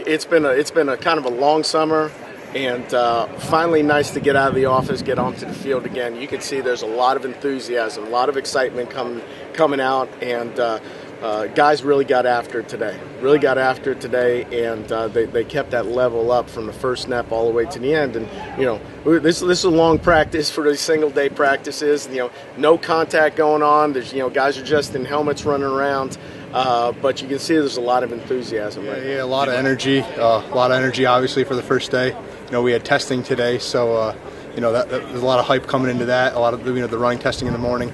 it's been a kind of a long summer, and finally nice to get out of the office, get onto the field again. You can see there's a lot of enthusiasm, a lot of excitement coming out, and guys really got after it today. And they kept that level up from the first snap all the way to the end. And this is a long practice for these single-day practices. No contact going on. There's guys are just in helmets running around. But you can see there's a lot of enthusiasm. Right? Yeah, a lot of energy. Obviously for the first day. We had testing today, so there's a lot of hype coming into that. A lot of the running testing in the morning,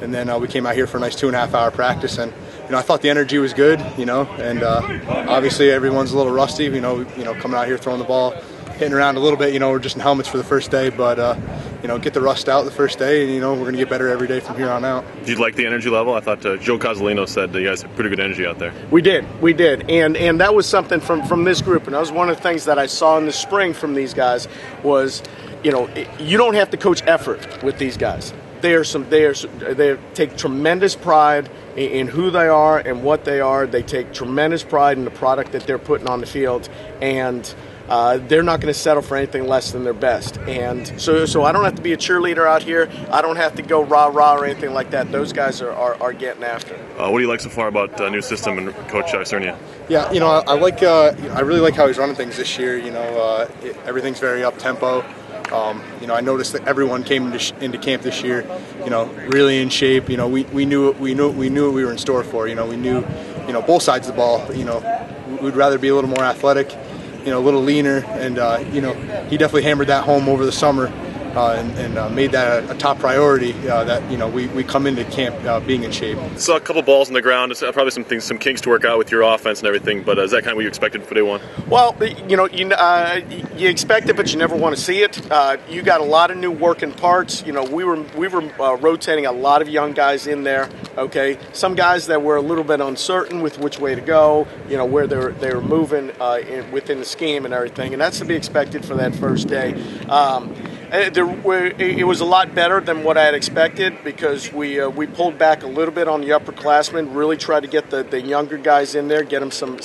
and then we came out here for a nice 2.5-hour practice, and I thought the energy was good. And obviously everyone's a little rusty. Coming out here throwing the ball, hitting around a little bit. We're just in helmets for the first day, but get the rust out the first day, and we're going to get better every day from here on out. Did you like the energy level? I thought Joe Cozzolino said that you guys had pretty good energy out there. We did, and that was something from this group, and that was one of the things that I saw in the spring from these guys was, you don't have to coach effort with these guys. They take tremendous pride in who they are and what they are. They take tremendous pride in the product that they're putting on the field, and they're not going to settle for anything less than their best. And so I don't have to be a cheerleader out here. I don't have to go rah-rah or anything like that. Those guys are getting after it. What do you like so far about the new system and Coach Cernia? Yeah, I really like how he's running things this year. Everything's very up-tempo. I noticed that everyone came into camp this year, really in shape. We knew what we were in store for. We knew, both sides of the ball. We'd rather be a little more athletic, a little leaner, and he definitely hammered that home over the summer, and made that a top priority. That we come into camp being in shape. Saw a couple balls on the ground. It's probably some kinks to work out with your offense and everything. But is that kind of what you expected for day one? Well, you expect it, but you never want to see it. You got a lot of new working parts. We were rotating a lot of young guys in there. Okay, some guys that were a little bit uncertain with which way to go. Where they were moving within the scheme and everything, and that's to be expected for that first day. It was a lot better than what I had expected because we pulled back a little bit on the upperclassmen, really tried to get the younger guys in there, get them some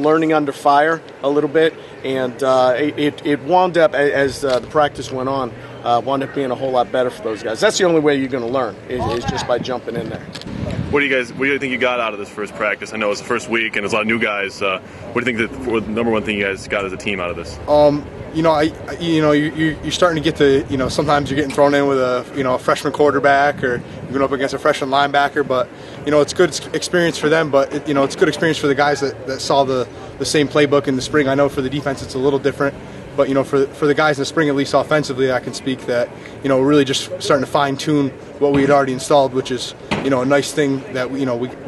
learning under fire a little bit, and it wound up, as the practice went on, wound up being a whole lot better for those guys. That's the only way you're going to learn is just by jumping in there. What do you think you got out of this first practice? I know it's the first week and there's a lot of new guys. What do you think the number one thing you guys got as a team out of this? You're starting to get to, sometimes you're getting thrown in with a freshman quarterback, or you're going up against a freshman linebacker, but, it's good experience for them, but, it's good experience for the guys that saw the same playbook in the spring. I know for the defense it's a little different, but, for the guys in the spring, at least offensively, I can speak that, we're really just starting to fine-tune what we had already installed, which is, a nice thing that, we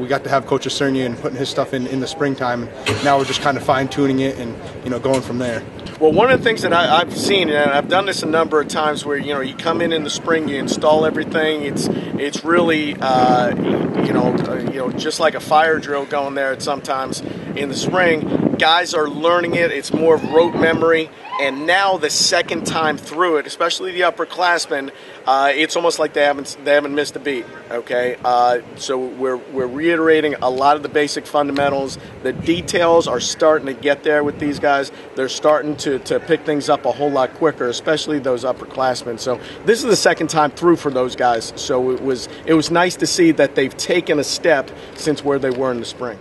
got to have Coach Cernia and putting his stuff in the springtime, and now we're just kind of fine-tuning it and, going from there. Well, one of the things that I've seen, and I've done this a number of times, where you come in the spring, you install everything. It's really just like a fire drill going there. At sometimes in the spring, guys are learning it. It's more of rote memory, and now the second time through it, especially the upperclassmen, it's almost like they haven't missed a beat. Okay, so we're reiterating a lot of the basic fundamentals. The details are starting to get there with these guys. They're starting to pick things up a whole lot quicker, especially those upperclassmen. So this is the second time through for those guys. So it was nice to see that they've taken a step since where they were in the spring.